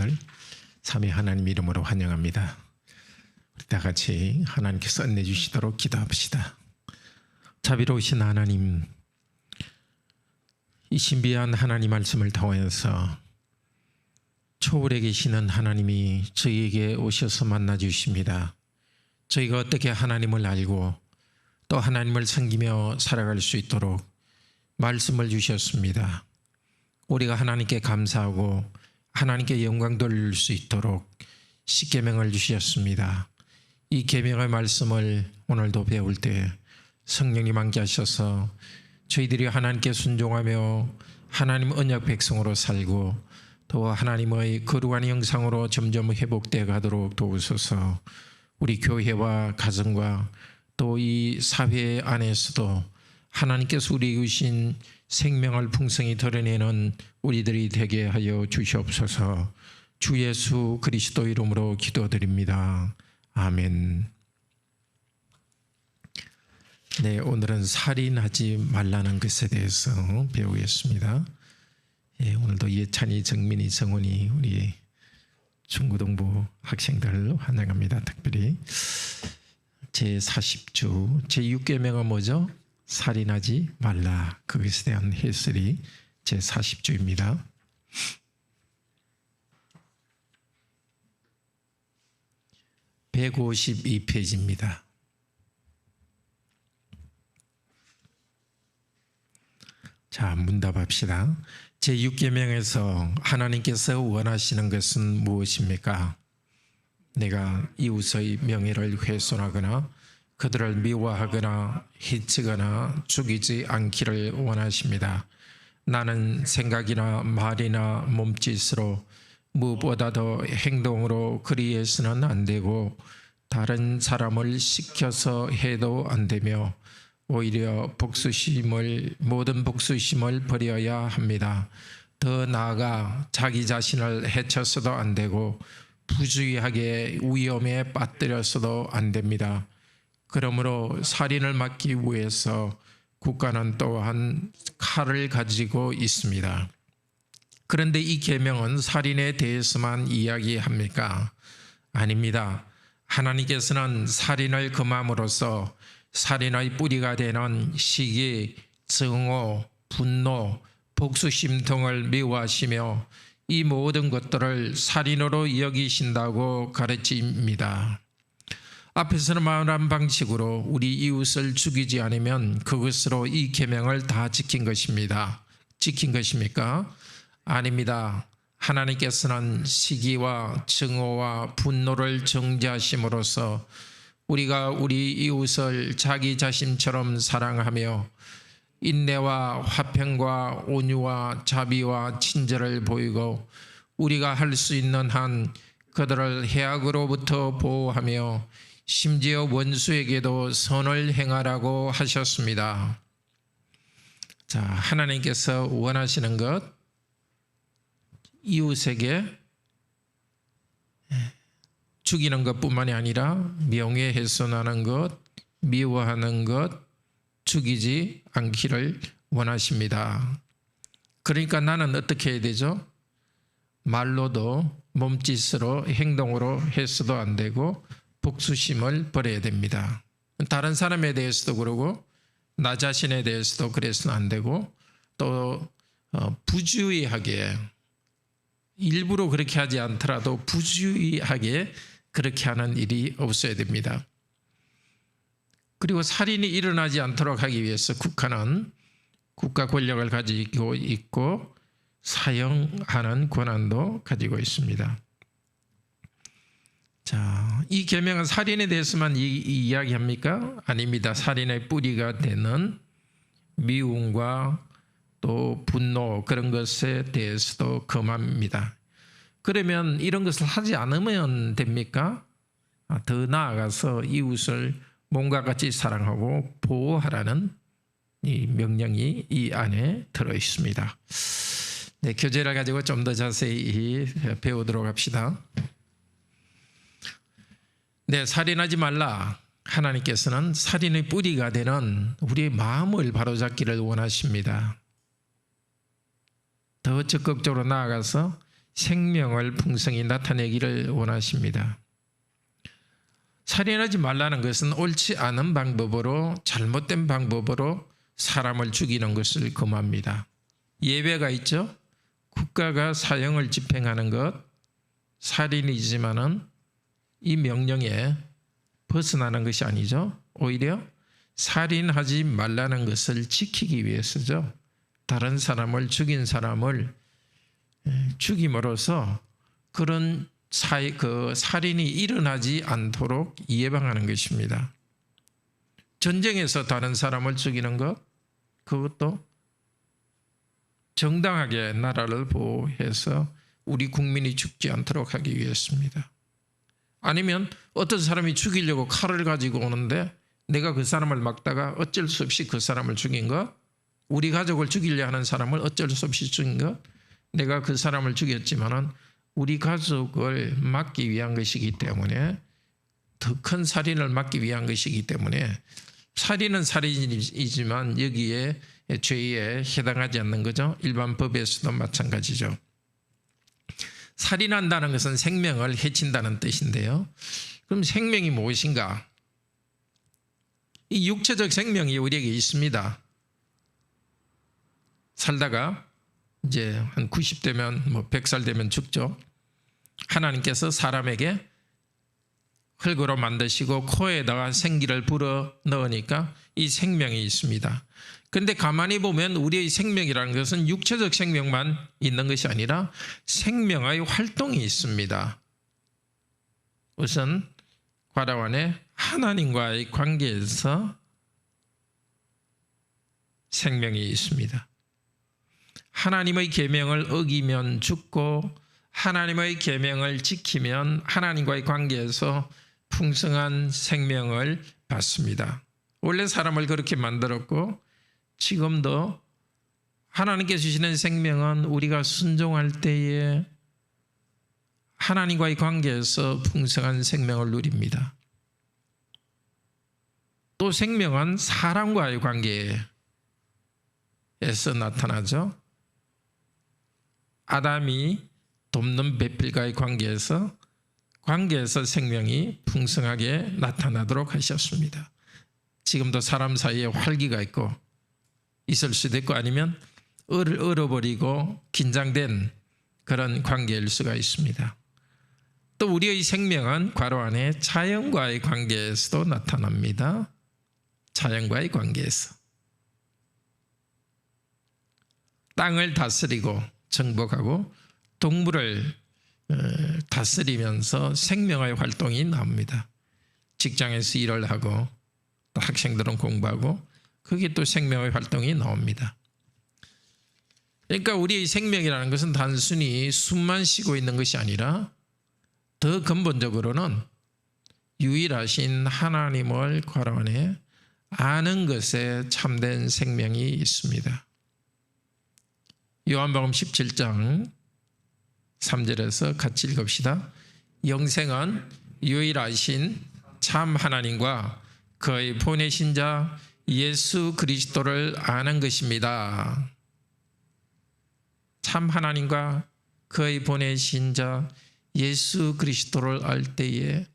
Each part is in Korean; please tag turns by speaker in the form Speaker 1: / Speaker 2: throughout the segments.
Speaker 1: 여러분들 삼위 하나님 이름으로 환영합니다. 우리 다 같이 하나님께서 은혜 주시도록 기도합시다. 자비로우신 하나님, 이 신비한 하나님 말씀을 통해서 초월에 계시는 하나님이 저희에게 오셔서 만나 주십니다. 저희가 어떻게 하나님을 알고 또 하나님을 섬기며 살아갈 수 있도록 말씀을 주셨습니다. 우리가 하나님께 감사하고 하나님께 영광 돌릴 수 있도록 십계명을 주셨습니다. 이 계명의 말씀을 오늘도 배울 때 성령님 함께 하셔서 저희들이 하나님께 순종하며 하나님 언약 백성으로 살고 또 하나님의 거룩한 형상으로 점점 회복되어 가도록 도우소서. 우리 교회와 가정과 또 이 사회 안에서도 하나님께서 우리에게 주신 생명을 풍성히 드러내는 우리들이 되게 하여 주시옵소서. 주 예수 그리스도 이름으로 기도드립니다. 아멘. 네, 오늘은 살인하지 말라는 것에 대해서 배우겠습니다. 예, 오늘도 예찬이, 정민이, 정훈이 우리 중고등부 학생들 환영합니다. 특별히 제40주 제6계명은 뭐죠? 살인하지 말라. 그것에 대한 해설이 제40주입니다. (152페이지입니다) 자, 문답합시다. 제6계명에서 하나님께서 원하시는 것은 무엇입니까? 내가 이웃의 명예를 훼손하거나 그들을 미워하거나 해치거나 죽이지 않기를 원하십니다. 나는 생각이나 말이나 몸짓으로 무엇보다도 행동으로 그리해서는 안 되고 다른 사람을 시켜서 해도 안 되며 오히려 모든 복수심을 버려야 합니다. 더 나아가 자기 자신을 해쳐서도 안 되고 부주의하게 위험에 빠뜨려서도 안 됩니다. 그러므로 살인을 막기 위해서 국가는 또한 칼을 가지고 있습니다. 그런데 이 계명은 살인에 대해서만 이야기합니까? 아닙니다. 하나님께서는 살인을 금함으로써 살인의 뿌리가 되는 시기, 증오, 분노, 복수심 등을 미워하시며 이 모든 것들을 살인으로 여기신다고 가르칩니다. 앞에서는 말한 방식으로 우리 이웃을 죽이지 않으면 그것으로 이 계명을 다 지킨 것입니다. 지킨 것입니까? 아닙니다. 하나님께서는 시기와 증오와 분노를 정죄하심으로써 우리가 우리 이웃을 자기 자신처럼 사랑하며 인내와 화평과 온유와 자비와 친절을 보이고 우리가 할 수 있는 한 그들을 해악으로부터 보호하며 심지어 원수에게도 선을 행하라고 하셨습니다. 자, 하나님께서 원하시는 것, 이웃에게 죽이는 것뿐만이 아니라 명예훼손하는 것, 미워하는 것, 죽이지 않기를 원하십니다. 그러니까 나는 어떻게 해야 되죠? 말로도 몸짓으로 행동으로 해서도 안 되고 복수심을 버려야 됩니다. 다른 사람에 대해서도 그러고 나 자신에 대해서도 그래서는 안 되고 또 부주의하게 일부러 그렇게 하지 않더라도 부주의하게 그렇게 하는 일이 없어야 됩니다. 그리고 살인이 일어나지 않도록 하기 위해서 국가는 국가 권력을 가지고 있고 사형하는 권한도 가지고 있습니다. 자, 이 계명은 살인에 대해서만 이야기합니까? 아닙니다. 살인의 뿌리가 되는 미움과 또 분노 그런 것에 대해서도 금합니다. 그러면 이런 것을 하지 않으면 됩니까? 더 나아가서 이웃을 몸과 같이 사랑하고 보호하라는 이 명령이 이 안에 들어 있습니다. 네, 교재를 가지고 좀 더 자세히 배우도록 합시다. 네, 살인하지 말라. 하나님께서는 살인의 뿌리가 되는 우리의 마음을 바로잡기를 원하십니다. 더 적극적으로 나아가서 생명을 풍성히 나타내기를 원하십니다. 살인하지 말라는 것은 옳지 않은 방법으로, 잘못된 방법으로 사람을 죽이는 것을 금합니다. 예외가 있죠. 국가가 사형을 집행하는 것, 살인이지만은 이 명령에 벗어나는 것이 아니죠. 오히려 살인하지 말라는 것을 지키기 위해서죠. 다른 사람을 죽인 사람을 죽임으로써 그런 살인이 일어나지 않도록 예방하는 것입니다. 전쟁에서 다른 사람을 죽이는 것, 그것도 정당하게 나라를 보호해서 우리 국민이 죽지 않도록 하기 위해서입니다. 아니면 어떤 사람이 죽이려고 칼을 가지고 오는데 내가 그 사람을 막다가 어쩔 수 없이 그 사람을 죽인 것, 우리 가족을 죽이려 하는 사람을 어쩔 수 없이 죽인 것, 내가 그 사람을 죽였지만은 우리 가족을 막기 위한 것이기 때문에, 더 큰 살인을 막기 위한 것이기 때문에, 살인은 살인이지만 여기에 죄에 해당하지 않는 거죠. 일반 법에서도 마찬가지죠. 살인한다는 것은 생명을 해친다는 뜻인데요. 그럼 생명이 무엇인가? 이 육체적 생명이 우리에게 있습니다. 살다가 이제 한 90대면 100살 되면 죽죠. 하나님께서 사람에게 흙으로 만드시고 코에다가 생기를 불어 넣으니까 이 생명이 있습니다. 그런데 가만히 보면 우리의 생명이라는 것은 육체적 생명만 있는 것이 아니라 생명의 활동이 있습니다. 우선 과라완에 하나님과의 관계에서 생명이 있습니다. 하나님의 계명을 어기면 죽고 하나님의 계명을 지키면 하나님과의 관계에서 풍성한 생명을 받습니다. 원래 사람을 그렇게 만들었고 지금도 하나님께서 주시는 생명은 우리가 순종할 때에 하나님과의 관계에서 풍성한 생명을 누립니다. 또 생명은 사람과의 관계에서 나타나죠. 아담이 돕는 배필과의 관계에서 생명이 풍성하게 나타나도록 하셨습니다. 지금도 사람 사이에 활기가 있고 있을 수도 있고 아니면 얼어버리고 긴장된 그런 관계일 수가 있습니다. 또 우리의 생명은 괄호 안에 자연과의 관계에서도 나타납니다. 자연과의 관계에서 땅을 다스리고 정복하고 동물을 다스리면서 생명의 활동이 나옵니다. 직장에서 일을 하고 또 학생들은 공부하고 그게 또 생명의 활동이 나옵니다. 그러니까 우리의 생명이라는 것은 단순히 숨만 쉬고 있는 것이 아니라 더 근본적으로는 유일하신 하나님을 괄호 안에 아는 것에 참된 생명이 있습니다. 요한복음 17장 3절에서 같이 읽읍시다. 영생은 유일하신 참 하나님과 그의 보내신 자 예수 그리스도를 아는 것입니다. 참 하나님과 그의 보내신 자 예수 그리스도를 알 때에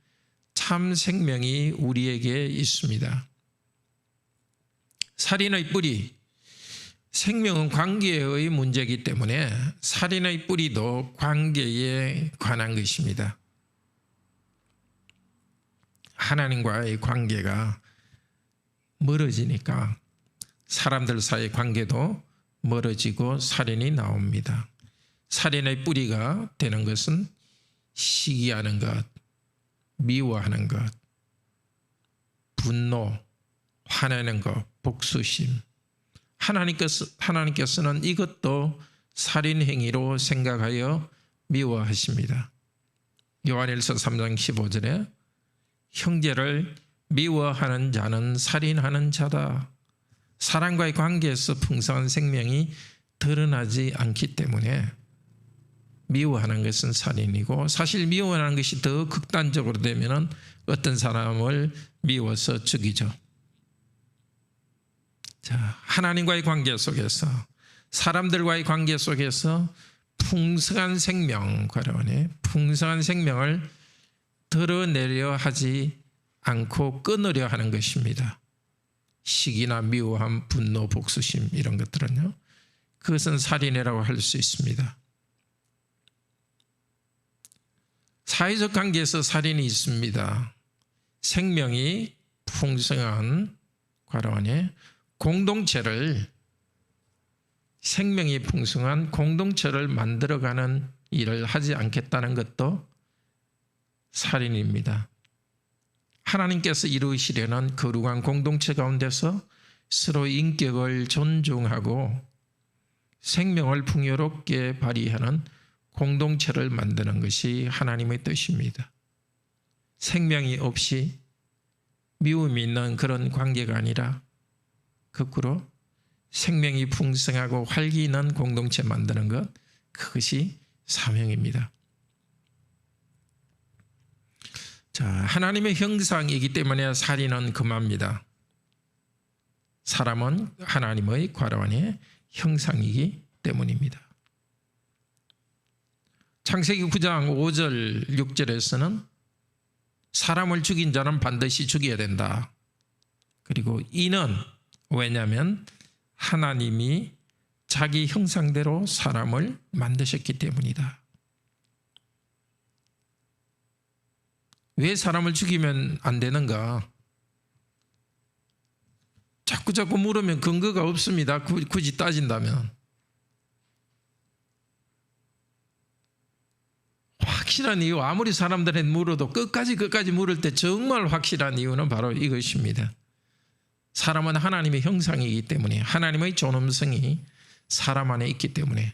Speaker 1: 참 생명이 우리에게 있습니다. 살인의 뿌리, 생명은 관계의 문제이기 때문에 살인의 뿌리도 관계에 관한 것입니다. 하나님과의 관계가 멀어지니까 사람들 사이의 관계도 멀어지고 살인이 나옵니다. 살인의 뿌리가 되는 것은 시기하는 것, 미워하는 것, 분노, 화내는 것, 복수심. 하나님께서는 이것도 살인 행위로 생각하여 미워하십니다. 요한일서 3장 15절에 형제를 미워하는 자는 살인하는 자다. 사람과의 관계에서 풍성한 생명이 드러나지 않기 때문에 미워하는 것은 살인이고, 사실 미워하는 것이 더 극단적으로 되면 어떤 사람을 미워서 죽이죠. 자, 하나님과의 관계 속에서, 사람들과의 관계 속에서 풍성한 생명, 과라원에 풍성한 생명을 드러내려 하지 않고 끊으려 하는 것입니다. 시기나 미워함, 분노, 복수심 이런 것들은요, 그것은 살인이라고 할 수 있습니다. 사회적 관계에서 살인이 있습니다. 생명이 풍성한 과라원에 생명이 풍성한 공동체를 만들어가는 일을 하지 않겠다는 것도 살인입니다. 하나님께서 이루시려는 거룩한 공동체 가운데서 서로 인격을 존중하고 생명을 풍요롭게 발휘하는 공동체를 만드는 것이 하나님의 뜻입니다. 생명이 없이 미움이 있는 그런 관계가 아니라 거꾸로 생명이 풍성하고 활기 있는 공동체 만드는 것, 그것이 사명입니다. 자, 하나님의 형상이기 때문에 살인은 금합니다. 사람은 하나님의 과라원의 형상이기 때문입니다. 창세기 9장 5절 6절에서는 사람을 죽인 자는 반드시 죽여야 된다. 그리고 이는 왜냐하면 하나님이 자기 형상대로 사람을 만드셨기 때문이다. 왜 사람을 죽이면 안 되는가? 자꾸 물으면 근거가 없습니다. 굳이 따진다면. 확실한 이유, 아무리 사람들한테 물어도 끝까지 물을 때 정말 확실한 이유는 바로 이것입니다. 사람은 하나님의 형상이기 때문에, 하나님의 존엄성이 사람 안에 있기 때문에,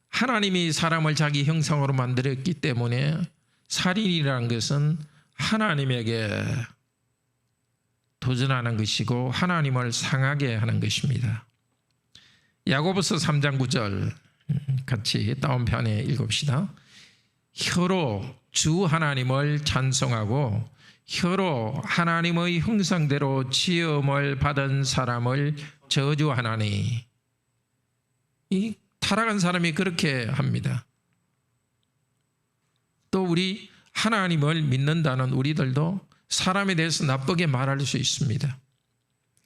Speaker 1: 하나님이 사람을 자기 형상으로 만들었기 때문에 살인이라는 것은 하나님에게 도전하는 것이고 하나님을 상하게 하는 것입니다. 야고보서 3장 9절 같이 다운편에 읽읍시다. 혀로 주 하나님을 찬송하고 혀로 하나님의 형상대로 지음을 받은 사람을 저주하나니. 이 타락한 사람이 그렇게 합니다. 또 우리 하나님을 믿는다는 우리들도 사람에 대해서 나쁘게 말할 수 있습니다.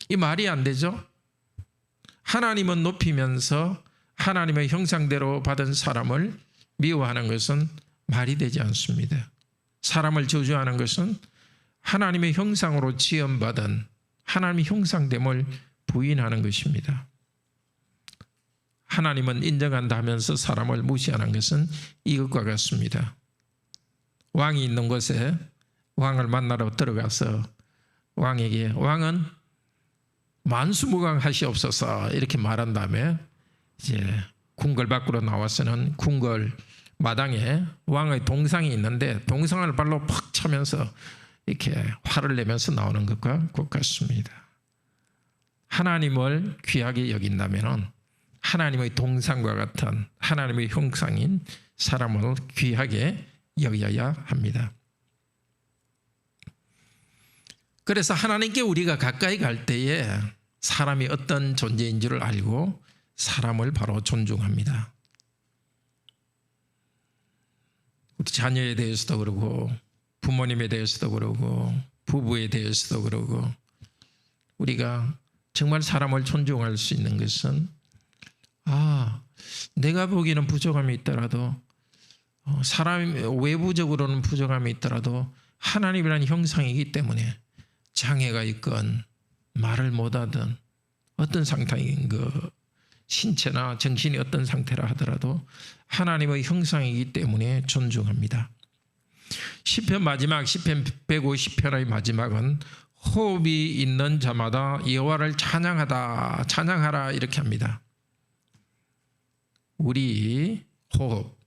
Speaker 1: 이 말이 안 되죠? 하나님은 높이면서 하나님의 형상대로 받은 사람을 미워하는 것은 말이 되지 않습니다. 사람을 저주하는 것은 하나님의 형상으로 지음받은 하나님의 형상됨을 부인하는 것입니다. 하나님은 인정한다 하면서 사람을 무시하는 것은 이것과 같습니다. 왕이 있는 곳에 왕을 만나러 들어가서 왕에게 왕은 만수무강하시옵소서 이렇게 말한 다음에 이제 궁궐 밖으로 나와서는 궁궐 마당에 왕의 동상이 있는데 동상을 발로 팍 차면서 이렇게 화를 내면서 나오는 것과 같습니다. 하나님을 귀하게 여긴다면 하나님의 동상과 같은 하나님의 형상인 사람을 귀하게 여겨야 합니다. 그래서 하나님께 우리가 가까이 갈 때에 사람이 어떤 존재인 줄을 알고 사람을 바로 존중합니다. 우리 자녀에 대해서도 그러고 부모님에 대해서도 그러고 부부에 대해서도 그러고 우리가 정말 사람을 존중할 수 있는 것은 내가 보기에는 부족함이 있더라도 사람 외부적으로는 부족함이 있더라도 하나님이라는 형상이기 때문에 장애가 있건 말을 못하든 어떤 상태인 신체나 정신이 어떤 상태라 하더라도 하나님의 형상이기 때문에 존중합니다. 시편 마지막 시편 150편의 마지막은 호흡이 있는 자마다 여호와를 찬양하라 이렇게 합니다. 우리 호흡,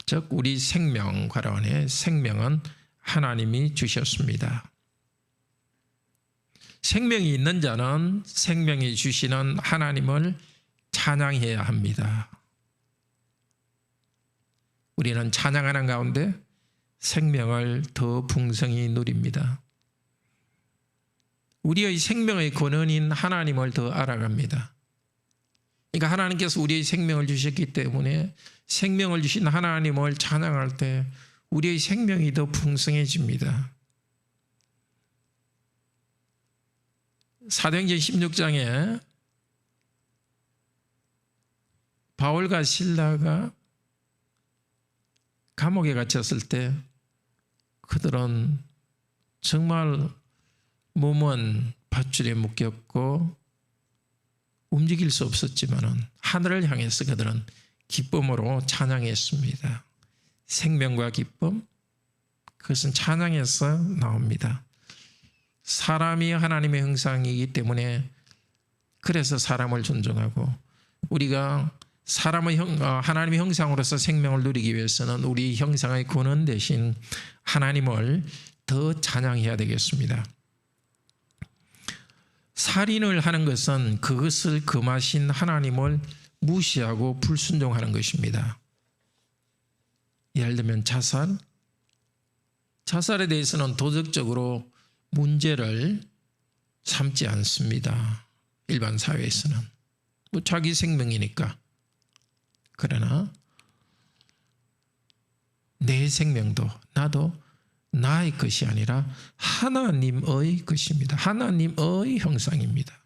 Speaker 1: 즉 우리 생명 과라원의 생명은 하나님이 주셨습니다. 생명이 있는 자는 생명이 주시는 하나님을 찬양해야 합니다. 우리는 찬양하는 가운데 생명을 더 풍성히 누립니다. 우리의 생명의 근원인 하나님을 더 알아갑니다. 그러니까 하나님께서 우리의 생명을 주셨기 때문에 생명을 주신 하나님을 찬양할 때 우리의 생명이 더 풍성해집니다. 사도행전 16장에 바울과 실라가 감옥에 갇혔을 때 그들은 정말 몸은 밧줄에 묶였고 움직일 수 없었지만 하늘을 향해서 그들은 기쁨으로 찬양했습니다. 생명과 기쁨, 그것은 찬양에서 나옵니다. 사람이 하나님의 형상이기 때문에 그래서 사람을 존중하고 우리가 하나님의 형상으로서 생명을 누리기 위해서는 우리 형상의 근원 대신 하나님을 더 찬양해야 되겠습니다. 살인을 하는 것은 그것을 금하신 하나님을 무시하고 불순종하는 것입니다. 예를 들면 자살에 대해서는 도덕적으로 문제를 삼지 않습니다. 일반 사회에서는 자기 생명이니까. 그러나 내 생명도 나도 나의 것이 아니라 하나님의 것입니다. 하나님의 형상입니다.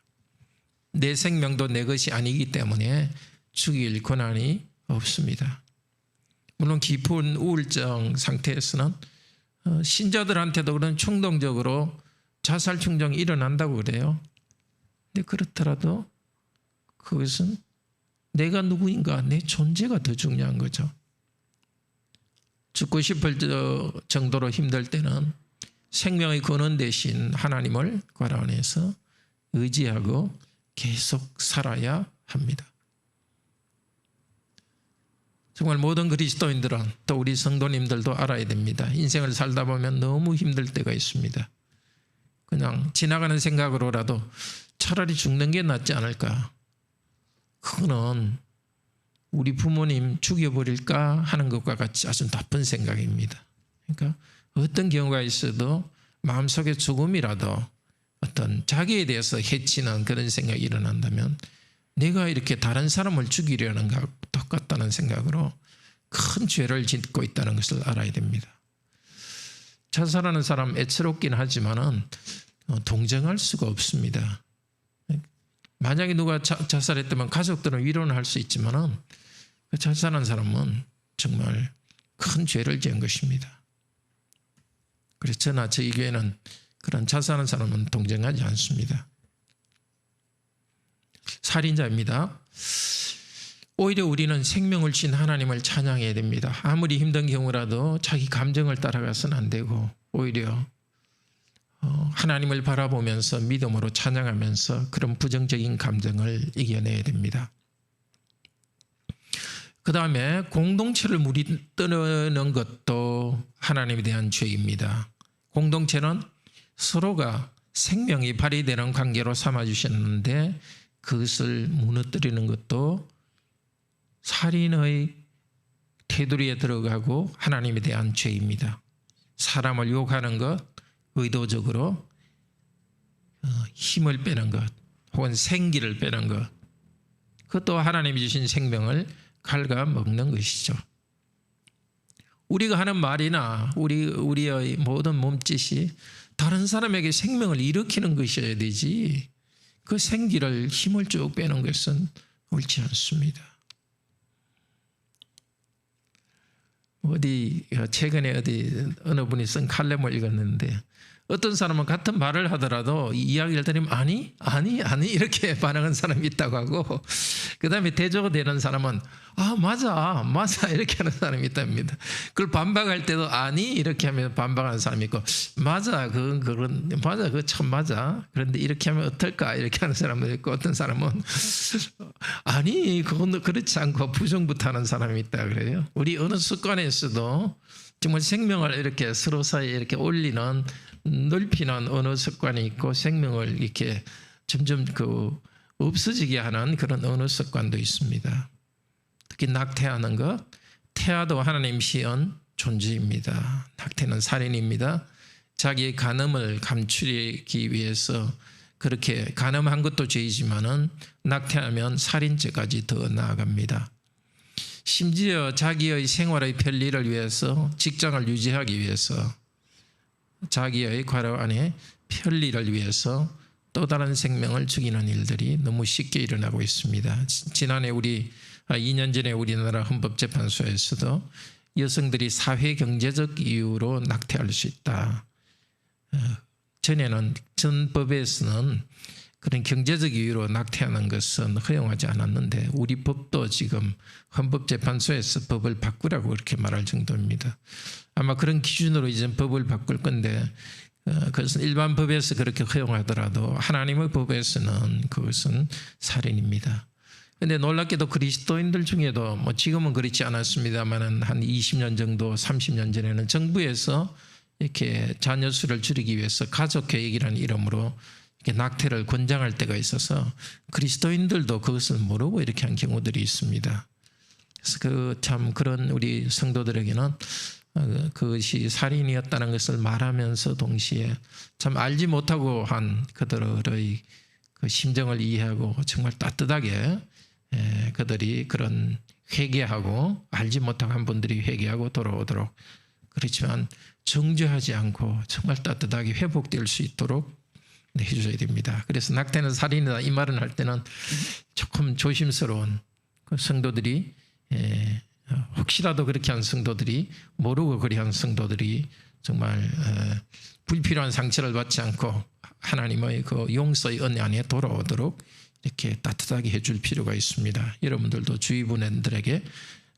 Speaker 1: 내 생명도 내 것이 아니기 때문에 죽일 권한이 없습니다. 물론 깊은 우울증 상태에서는 신자들한테도 그런 충동적으로 자살 충동이 일어난다고 그래요. 근데 그렇더라도 그것은 내가 누구인가, 내 존재가 더 중요한 거죠. 죽고 싶을 정도로 힘들 때는 생명의 근원 대신 하나님을 관원해서 의지하고 계속 살아야 합니다. 정말 모든 그리스도인들은 또 우리 성도님들도 알아야 됩니다. 인생을 살다 보면 너무 힘들 때가 있습니다. 그냥 지나가는 생각으로라도 차라리 죽는 게 낫지 않을까. 그거는 우리 부모님 죽여버릴까 하는 것과 같이 아주 나쁜 생각입니다. 그러니까 어떤 경우가 있어도 마음속에 조금이라도 어떤 자기에 대해서 해치는 그런 생각이 일어난다면 내가 이렇게 다른 사람을 죽이려는 것과 똑같다는 생각으로 큰 죄를 짓고 있다는 것을 알아야 됩니다. 자살하는 사람 애처롭긴 하지만은 동정할 수가 없습니다. 만약에 누가 자살했다면 가족들은 위로는 할 수 있지만은 자살한 사람은 정말 큰 죄를 지은 것입니다. 그래서 저나 저희 교회는 그런 자살한 사람은 동정하지 않습니다. 살인자입니다. 오히려 우리는 생명을 주신 하나님을 찬양해야 됩니다. 아무리 힘든 경우라도 자기 감정을 따라가서는 안 되고 오히려 하나님을 바라보면서 믿음으로 찬양하면서 그런 부정적인 감정을 이겨내야 됩니다. 그 다음에 공동체를 무너뜨리는 것도 하나님에 대한 죄입니다. 공동체는 서로가 생명이 발휘되는 관계로 삼아주셨는데 그것을 무너뜨리는 것도 살인의 테두리에 들어가고 하나님에 대한 죄입니다. 사람을 욕하는 것, 의도적으로 힘을 빼는 것 혹은 생기를 빼는 것, 그것도 하나님이 주신 생명을 갉아먹는 것이죠. 우리가 하는 말이나 우리의 모든 몸짓이 다른 사람에게 생명을 일으키는 것이어야 되지 그 생기를 힘을 쭉 빼는 것은 옳지 않습니다. 최근에 어느 분이 쓴 칼럼을 읽었는데 어떤 사람은 같은 말을 하더라도 이야기를 들으면 아니 이렇게 반응하는 사람이 있다고 하고 그 다음에 대조되는 사람은 맞아 이렇게 하는 사람이 있답니다. 그걸 반박할 때도 아니 이렇게 하면 반박하는 사람이 있고 맞아 그거 참 맞아 그런데 이렇게 하면 어떨까 이렇게 하는 사람도 있고 어떤 사람은 아니 그건 그렇지 않고 부정부터 사람이 있다 그래요. 우리 어느 습관에서도 정말 생명을 이렇게 서로 사이에 이렇게 올리는 넓히는 언어 습관이 있고 생명을 이렇게 점점 없어지게 하는 그런 언어 습관도 있습니다. 특히 낙태하는 것, 태아도 하나님 시은 존재입니다. 낙태는 살인입니다. 자기의 간음을 감추기 위해서 그렇게 간음한 것도 죄이지만은 낙태하면 살인죄까지 더 나아갑니다. 심지어 자기의 생활의 편리를 위해서, 직장을 유지하기 위해서, 자기의 괄호 안에 편리를 위해서 또 다른 생명을 죽이는 일들이 너무 쉽게 일어나고 있습니다. 지난해 2년 전에 우리나라 헌법재판소에서도 여성들이 사회 경제적 이유로 낙태할 수 있다. 전에는 전 법에서는 그런 경제적 이유로 낙태하는 것은 허용하지 않았는데 우리 법도 지금 헌법재판소에서 법을 바꾸라고 그렇게 말할 정도입니다. 아마 그런 기준으로 이제 법을 바꿀 건데 그것은 일반 법에서 그렇게 허용하더라도 하나님의 법에서는 그것은 살인입니다. 그런데 놀랍게도 그리스도인들 중에도 뭐 지금은 그렇지 않았습니다만 한 20년 정도 30년 전에는 정부에서 이렇게 자녀 수를 줄이기 위해서 가족계획이라는 이름으로 이렇게 낙태를 권장할 때가 있어서 그리스도인들도 그것을 모르고 이렇게 한 경우들이 있습니다. 그래서 참 그런 우리 성도들에게는 그것이 살인이었다는 것을 말하면서 동시에 참 알지 못하고 한 그들의 그 심정을 이해하고 정말 따뜻하게 그들이 그런 회개하고 알지 못하고 한 분들이 회개하고 돌아오도록, 그렇지만 정죄하지 않고 정말 따뜻하게 회복될 수 있도록 해줘야 됩니다. 그래서 낙태는 살인이다 이 말을 할 때는 조금 조심스러운 그 성도들이, 혹시라도 그렇게 한 성도들이, 모르고 그리 한 성도들이 정말 불필요한 상처를 받지 않고 하나님의 그 용서의 은혜 안에 돌아오도록 이렇게 따뜻하게 해줄 필요가 있습니다. 여러분들도 주위 분들에게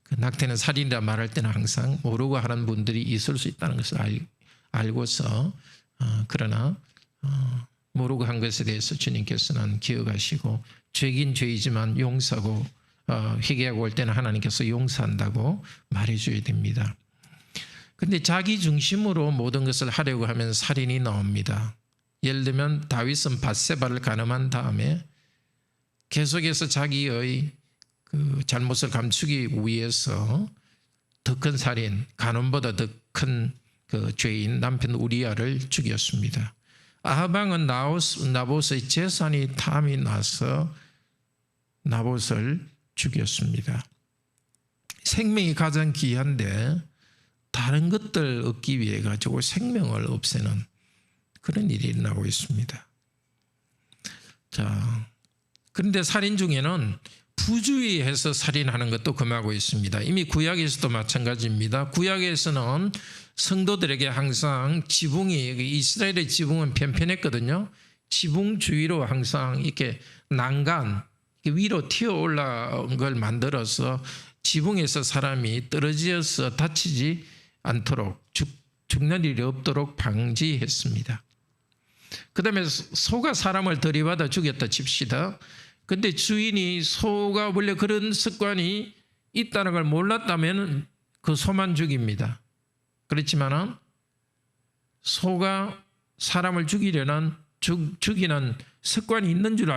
Speaker 1: 그 낙태는 살인이라 말할 때는 항상 모르고 하는 분들이 있을 수 있다는 것을 알고서 그러나 모르고 한 것에 대해서 주님께서는 기억하시고 죄긴 죄이지만 용서하고 회개하고 올 때는 하나님께서 용서한다고 말해줘야 됩니다. 그런데 자기 중심으로 모든 것을 하려고 하면 살인이 나옵니다. 예를 들면 다윗은 밧세바를 간음한 다음에 계속해서 자기의 그 잘못을 감추기 위해서 더 큰 살인, 간음보다 더 큰 그 죄인 남편 우리아를 죽였습니다. 아하방은 나봇의 재산이 탐이 나서 나봇을 죽였습니다. 생명이 가장 귀한데 다른 것들 얻기 위해 가지고 생명을 없애는 그런 일이 일어나고 있습니다. 자, 그런데 살인 중에는 부주의해서 살인하는 것도 금하고 있습니다. 이미 구약에서도 마찬가지입니다. 구약에서는 성도들에게 항상 지붕이, 이스라엘의 지붕은 편편했거든요. 지붕 주위로 항상 이렇게 난간, 위로 튀어 올라온 걸 만들어서 지붕에서 사람이 떨어져서 다치지 않도록, 죽는 일이 없도록 방지했습니다. 그 다음에 소가 사람을 들이받아 죽였다 칩시다. 근데 주인이 소가 원래 그런 습관이 있다는 걸 몰랐다면 그 소만 죽입니다. 그렇지만은 소가 사람을 죽이는 습관이 있는 줄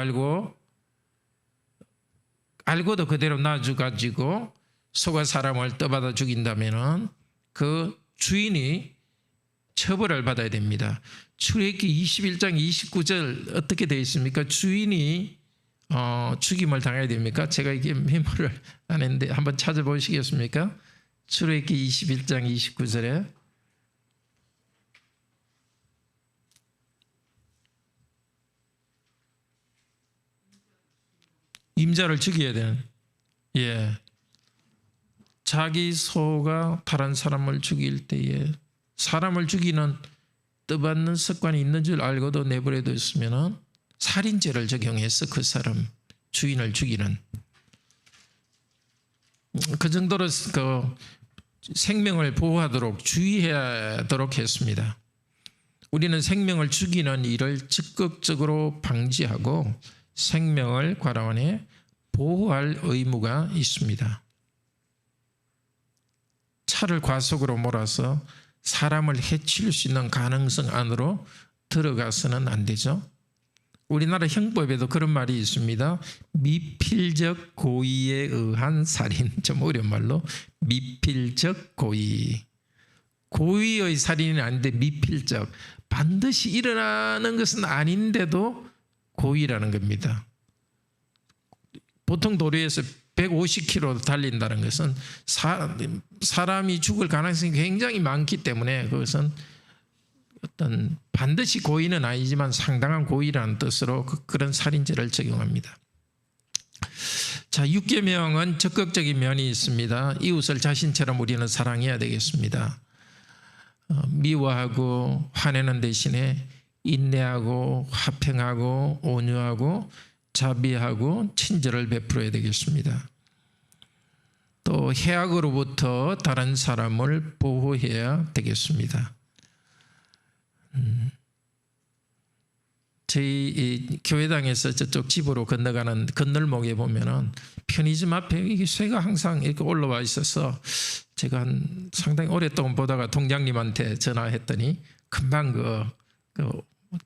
Speaker 1: 알고도 그대로 놔줘가지고 소가 사람을 떠받아 죽인다면은 그 주인이 처벌을 받아야 됩니다. 출애굽기 21장 29절 어떻게 되어 있습니까? 주인이 죽임을 당해야 됩니까? 제가 이게 메모를 안 했는데 한번 찾아보시겠습니까? 출애굽기 21장 29절에 임자를 죽여야 되는, 자기 소가 다른 사람을 죽일 때에 사람을 죽이는 떠받는 습관이 있는 줄 알고도 내버려 뒀으면 살인죄를 적용해서 그 사람 주인을 죽이는, 그 정도로 그 생명을 보호하도록 주의하도록 했습니다. 우리는 생명을 죽이는 일을 적극적으로 방지하고 생명을 괄호안에 보호할 의무가 있습니다. 차를 과속으로 몰아서 사람을 해칠 수 있는 가능성 안으로 들어가서는 안 되죠. 우리나라 형법에도 그런 말이 있습니다. 미필적 고의에 의한 살인. 좀 어려운 말로 미필적 고의. 고의의 살인은 아닌데 미필적. 반드시 일어나는 것은 아닌데도 고의라는 겁니다. 보통 도로에서 150km 달린다는 것은 사람이 죽을 가능성이 굉장히 많기 때문에 그것은 어떤 반드시 고의는 아니지만 상당한 고의라는 뜻으로 그런 살인죄를 적용합니다. 자, 육계명은 적극적인 면이 있습니다. 이웃을 자신처럼 우리는 사랑해야 되겠습니다. 미워하고 화내는 대신에 인내하고 화평하고 온유하고 자비하고 친절을 베풀어야 되겠습니다. 또 해악으로부터 다른 사람을 보호해야 되겠습니다. 저희 교회당에서 저쪽 집으로 건너가는 건널목에 보면은 편의점 앞에 이게 새가 항상 이렇게 올라와 있어서 제가 한 상당히 오랫동안 보다가 동장님한테 전화했더니 금방 그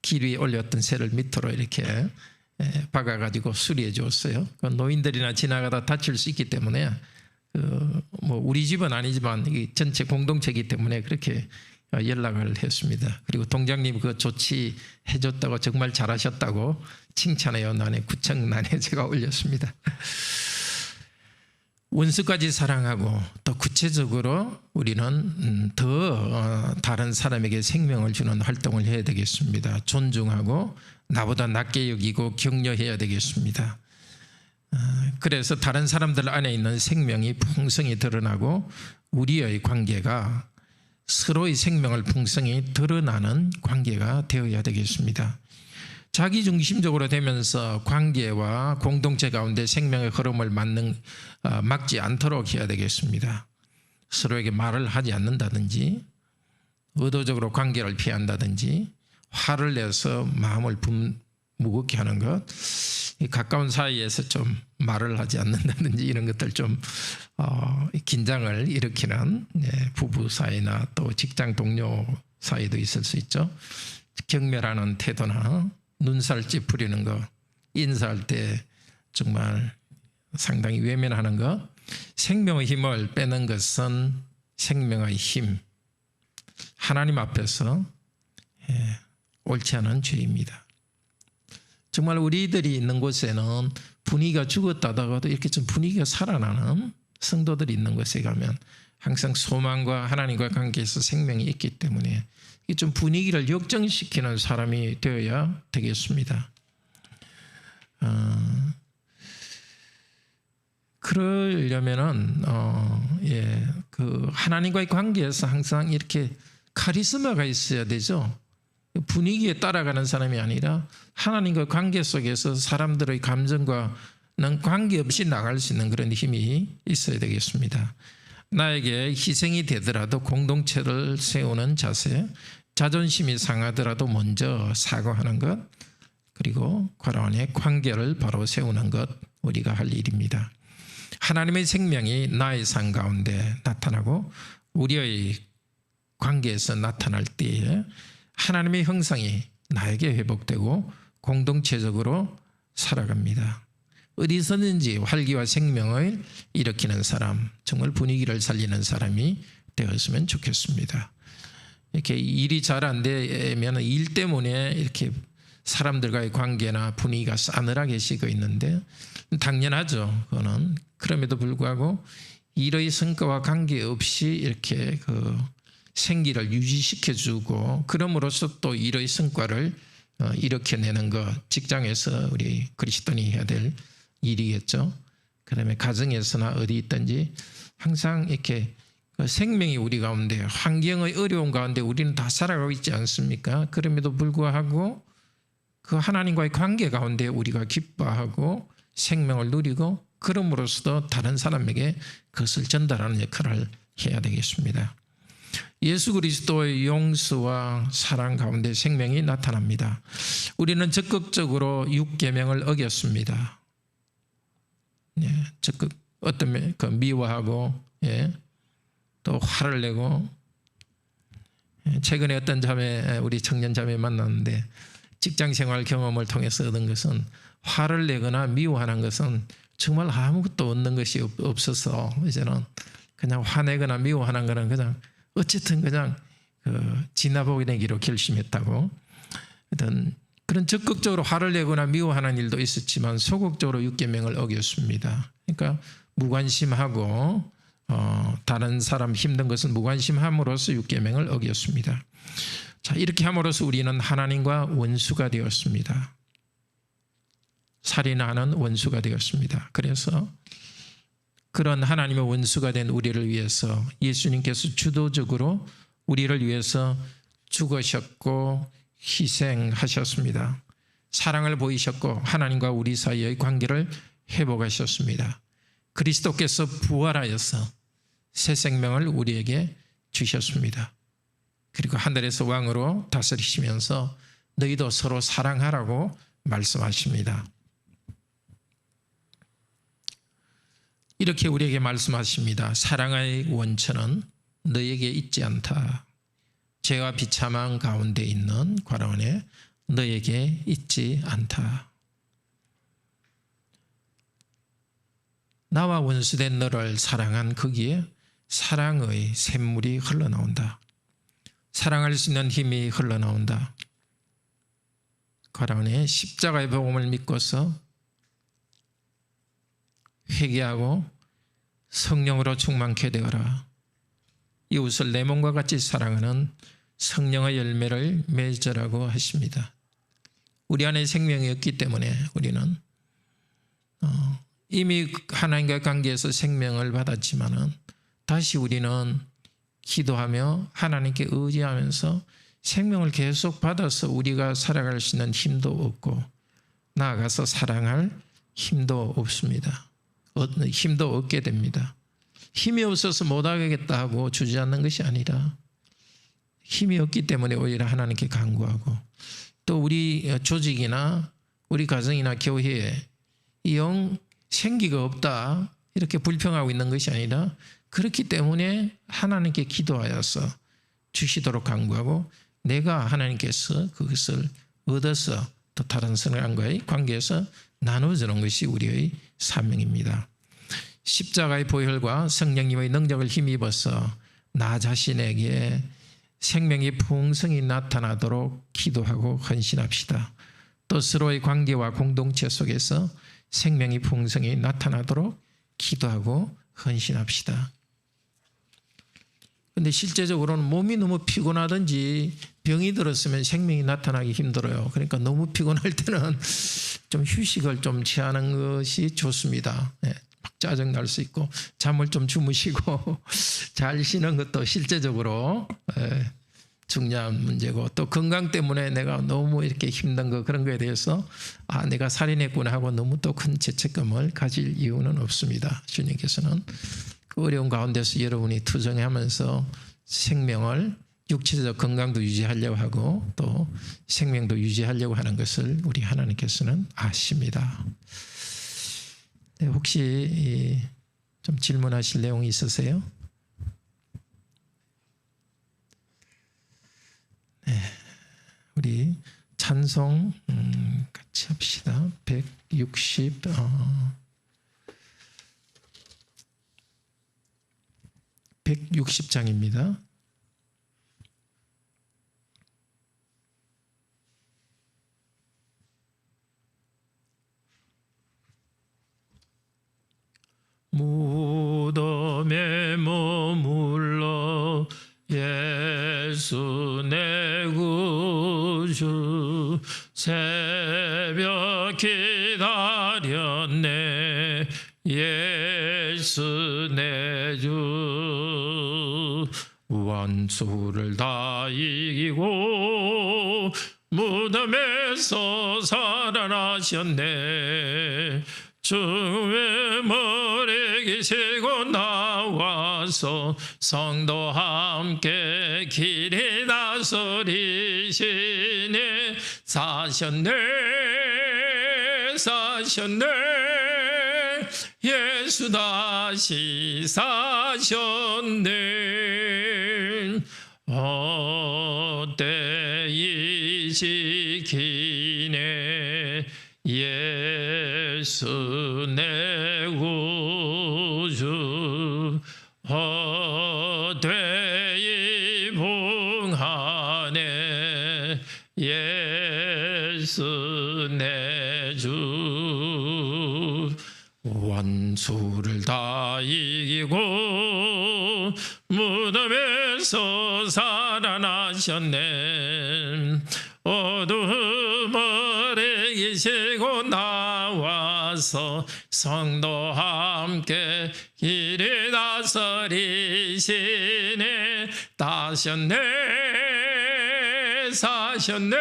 Speaker 1: 길 위에 올렸던 새를 밑으로 이렇게 박아가지고 수리해 줬어요. 노인들이나 지나가다 다칠 수 있기 때문에 뭐 우리 집은 아니지만 이 전체 공동체이기 때문에 그렇게 연락을 했습니다. 그리고 동장님 그 조치해 줬다고 정말 잘하셨다고 칭찬의 연안에 구청란에 제가 올렸습니다. 원수까지 사랑하고 또 구체적으로 우리는 더 다른 사람에게 생명을 주는 활동을 해야 되겠습니다. 존중하고 나보다 낮게 여기고 격려해야 되겠습니다. 그래서 다른 사람들 안에 있는 생명이 풍성히 드러나고 우리의 관계가 서로의 생명을 풍성히 드러나는 관계가 되어야 되겠습니다. 자기중심적으로 되면서 관계와 공동체 가운데 생명의 흐름을 막지 않도록 해야 되겠습니다. 서로에게 말을 하지 않는다든지 의도적으로 관계를 피한다든지 화를 내서 마음을 무겁게 하는 것, 가까운 사이에서 좀 말을 하지 않는다든지 이런 것들 좀 긴장을 일으키는 부부 사이나 또 직장 동료 사이도 있을 수 있죠. 경멸하는 태도나 눈살 찌푸리는 것, 인사할 때 정말 상당히 외면하는 것, 생명의 힘을 빼는 것은 생명의 힘, 하나님 앞에서 옳지 않은 죄입니다. 정말 우리들이 있는 곳에는 분위기가 죽었다가도 이렇게 좀 분위기가 살아나는 성도들이 있는 곳에 가면 항상 소망과 하나님과 관계에서 생명이 있기 때문에 좀 분위기를 역정시키는 사람이 되어야 되겠습니다. 그러려면은 그 하나님과의 관계에서 항상 이렇게 카리스마가 있어야 되죠. 분위기에 따라가는 사람이 아니라 하나님과 관계 속에서 사람들의 감정과는 관계없이 나갈 수 있는 그런 힘이 있어야 되겠습니다. 나에게 희생이 되더라도 공동체를 세우는 자세, 자존심이 상하더라도 먼저 사과하는 것, 그리고 과란의 관계를 바로 세우는 것, 우리가 할 일입니다. 하나님의 생명이 나의 삶 가운데 나타나고 우리의 관계에서 나타날 때에 하나님의 형상이 나에게 회복되고 공동체적으로 살아갑니다. 어디서든지 활기와 생명을 일으키는 사람, 정말 분위기를 살리는 사람이 되었으면 좋겠습니다. 이렇게 일이 잘 안 되면 일 때문에 이렇게 사람들과의 관계나 분위기가 싸늘하게 식어 있는데 당연하죠. 그거는. 그럼에도 불구하고 일의 성과와 관계없이 이렇게 그 생기를 유지시켜주고 그럼으로써 또 일의 성과를 일으켜내는 것, 직장에서 우리 그리스도인이 해야 될 일이겠죠. 그 다음에 가정에서나 어디 있든지 항상 이렇게 생명이 우리 가운데, 환경의 어려운 가운데 우리는 다 살아가고 있지 않습니까? 그럼에도 불구하고 그 하나님과의 관계 가운데 우리가 기뻐하고 생명을 누리고 그럼으로써도 다른 사람에게 그것을 전달하는 역할을 해야 되겠습니다. 예수 그리스도의 용서와 사랑 가운데 생명이 나타납니다. 우리는 적극적으로 6계명을 어겼습니다. 적극 어떤 그 미워하고 또 화를 내고 최근에 어떤 자매, 우리 청년 자매 만났는데 직장생활 경험을 통해서 얻은 것은 화를 내거나 미워하는 것은 정말 아무것도 얻는 것이 없어서 이제는 그냥 화내거나 미워하는 거는 그냥 어쨌든 그냥 지나보내기로 결심했다고. 어떤 그런 적극적으로 화를 내거나 미워하는 일도 있었지만 소극적으로 율계명을 어겼습니다. 그러니까 무관심하고 다른 사람 힘든 것은 무관심함으로써 율계명을 어겼습니다. 자, 이렇게 함으로써 우리는 하나님과 원수가 되었습니다. 살인하는 원수가 되었습니다. 그래서 그런 하나님의 원수가 된 우리를 위해서 예수님께서 주도적으로 우리를 위해서 죽으셨고 희생하셨습니다. 사랑을 보이셨고 하나님과 우리 사이의 관계를 회복하셨습니다. 그리스도께서 부활하여서 새 생명을 우리에게 주셨습니다. 그리고 하늘에서 왕으로 다스리시면서 너희도 서로 사랑하라고 말씀하십니다. 이렇게 우리에게 말씀하십니다. 사랑의 원천은 너에게 있지 않다. 죄와 비참한 가운데 있는 괄호 안에 너에게 있지 않다. 나와 원수된 너를 사랑한 거기에 사랑의 샘물이 흘러나온다. 사랑할 수 있는 힘이 흘러나온다. 괄호 안에 십자가의 복음을 믿고서 회개하고 성령으로 충만케 되어라. 이웃을 내 몸과 같이 사랑하는 성령의 열매를 맺으라고 하십니다. 우리 안에 생명이 없기 때문에 우리는 이미 하나님과의 관계에서 생명을 받았지만은 다시 우리는 기도하며 하나님께 의지하면서 생명을 계속 받아서 우리가 살아갈 수 있는 힘도 없고 나아가서 사랑할 힘도 없습니다. 힘도 얻게 됩니다. 힘이 없어서 못하겠다 하고 주저앉는 것이 아니라 힘이 없기 때문에 오히려 하나님께 간구하고 또 우리 조직이나 우리 가정이나 교회에 영 생기가 없다 이렇게 불평하고 있는 것이 아니라 그렇기 때문에 하나님께 기도하여서 주시도록 간구하고 내가 하나님께서 그것을 얻어서 또 다른 사람과의 관계에서 나눠주는 것이 우리의 사명입니다. 십자가의 보혈과 성령님의 능력을 힘입어서 나 자신에게 생명이 풍성히 나타나도록 기도하고 헌신합시다. 또 서로의 관계와 공동체 속에서 생명이 풍성히 나타나도록 기도하고 헌신합시다. 그런데 실제적으로는 몸이 너무 피곤하든지 병이 들었으면 생명이 나타나기 힘들어요. 그러니까 너무 피곤할 때는 좀 휴식을 좀 취하는 것이 좋습니다. 막 짜증날 수 있고 잠을 좀 주무시고 잘 쉬는 것도 실제적으로 중요한 문제고 또 건강 때문에 내가 너무 이렇게 힘든 거 그런 거에 대해서 내가 살인했구나 하고 너무 또 큰 죄책감을 가질 이유는 없습니다. 주님께서는 그 어려운 가운데서 여러분이 투정하면서 생명을 육체적 건강도 유지하려고 하고 또 생명도 유지하려고 하는 것을 우리 하나님께서는 아십니다. 네, 혹시 좀 질문하실 내용이 있으세요? 네, 우리 찬송 같이 합시다. 160장입니다. 무덤에 머물러 예수 내 구주 새벽 기다렸네 예수 내 주 원수를 다 이기고 무덤에서 살아나셨네 주의 머리 기시고 나와서 성도 함께 길에 다스리시네 사셨네 예수 다시 사셨네 어때이 지키네 예수 내 구주 어때이 봉하네 예수 예수 내 주 원수를 다 이기고 무덤에서 살아나셨네. 어둠을 이기시고 나와서 성도와 함께 길에 다스리시네. 다셨네 사셨네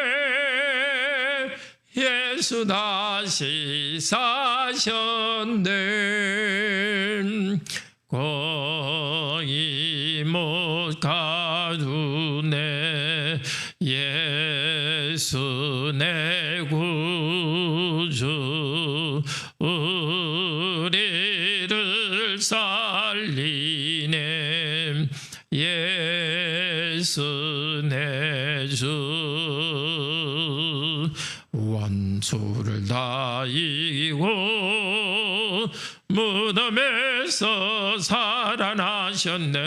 Speaker 1: 예수 다시 사셨네. 거기 못 가두네 예수 내 구주 우리를 살리네. 예수 내 주 원수를 다 이기고 무덤에서 살아나셨네.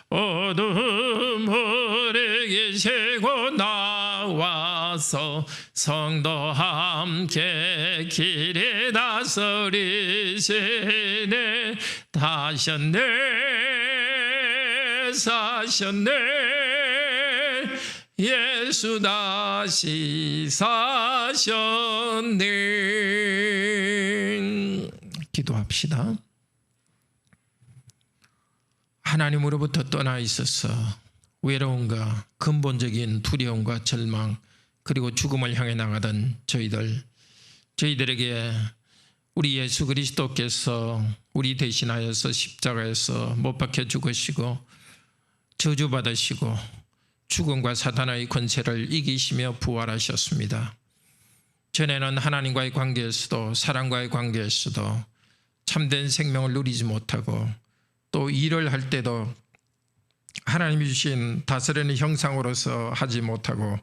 Speaker 1: 어둠을 이기시고 나와서 성도와 함께 길에 다스리시네. 다셨네 사셨네 예수 다시 사셨네. 기도합시다. 하나님으로부터 떠나 있어서 외로움과 근본적인 두려움과 절망 그리고 죽음을 향해 나가던 저희들에게 우리 예수 그리스도께서 우리 대신하여서 십자가에서 못 박혀 죽으시고 저주받으시고 죽음과 사탄의 권세를 이기시며 부활하셨습니다. 전에는 하나님과의 관계에서도 사랑과의 관계에서도 참된 생명을 누리지 못하고 또 일을 할 때도 하나님이 주신 다스리는 형상으로서 하지 못하고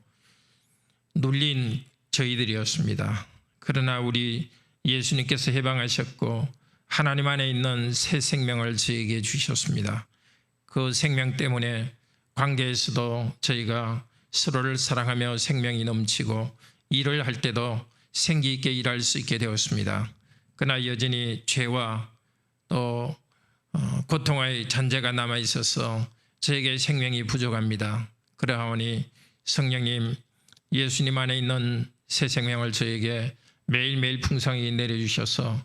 Speaker 1: 눌린 저희들이었습니다. 그러나 우리 예수님께서 해방하셨고 하나님 안에 있는 새 생명을 저에게 주셨습니다. 그 생명 때문에 관계에서도 저희가 서로를 사랑하며 생명이 넘치고 일을 할 때도 생기 있게 일할 수 있게 되었습니다. 그러나 여전히 죄와 또 고통의 잔재가 남아 있어서 저에게 생명이 부족합니다. 그러하오니 성령님 예수님 안에 있는 새 생명을 저에게 매일매일 풍성히 내려주셔서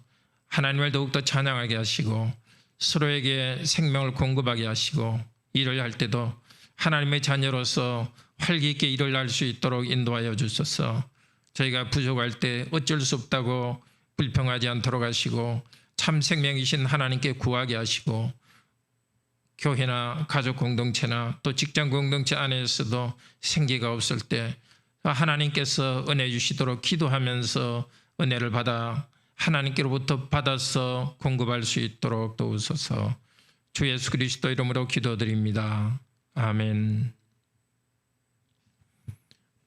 Speaker 1: 하나님을 더욱더 찬양하게 하시고 서로에게 생명을 공급하게 하시고 일을 할 때도 하나님의 자녀로서 활기 있게 일을 할 수 있도록 인도하여 주셔서 저희가 부족할 때 어쩔 수 없다고 불평하지 않도록 하시고 참 생명이신 하나님께 구하게 하시고 교회나 가족 공동체나 또 직장 공동체 안에서도 생기가 없을 때 하나님께서 은혜 주시도록 기도하면서 은혜를 받아 하나님께로부터 받아서 공급할 수 있도록 도우소서. 주 예수 그리스도 이름으로 기도드립니다. 아멘.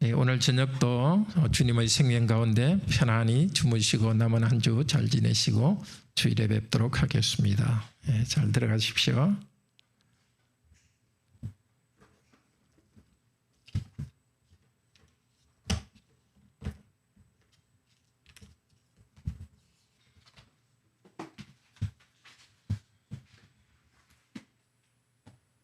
Speaker 1: 네, 오늘 저녁도 주님의 생명 가운데 편안히 주무시고 남은 한 주 잘 지내시고 주일에 뵙도록 하겠습니다. 네, 잘 들어가십시오.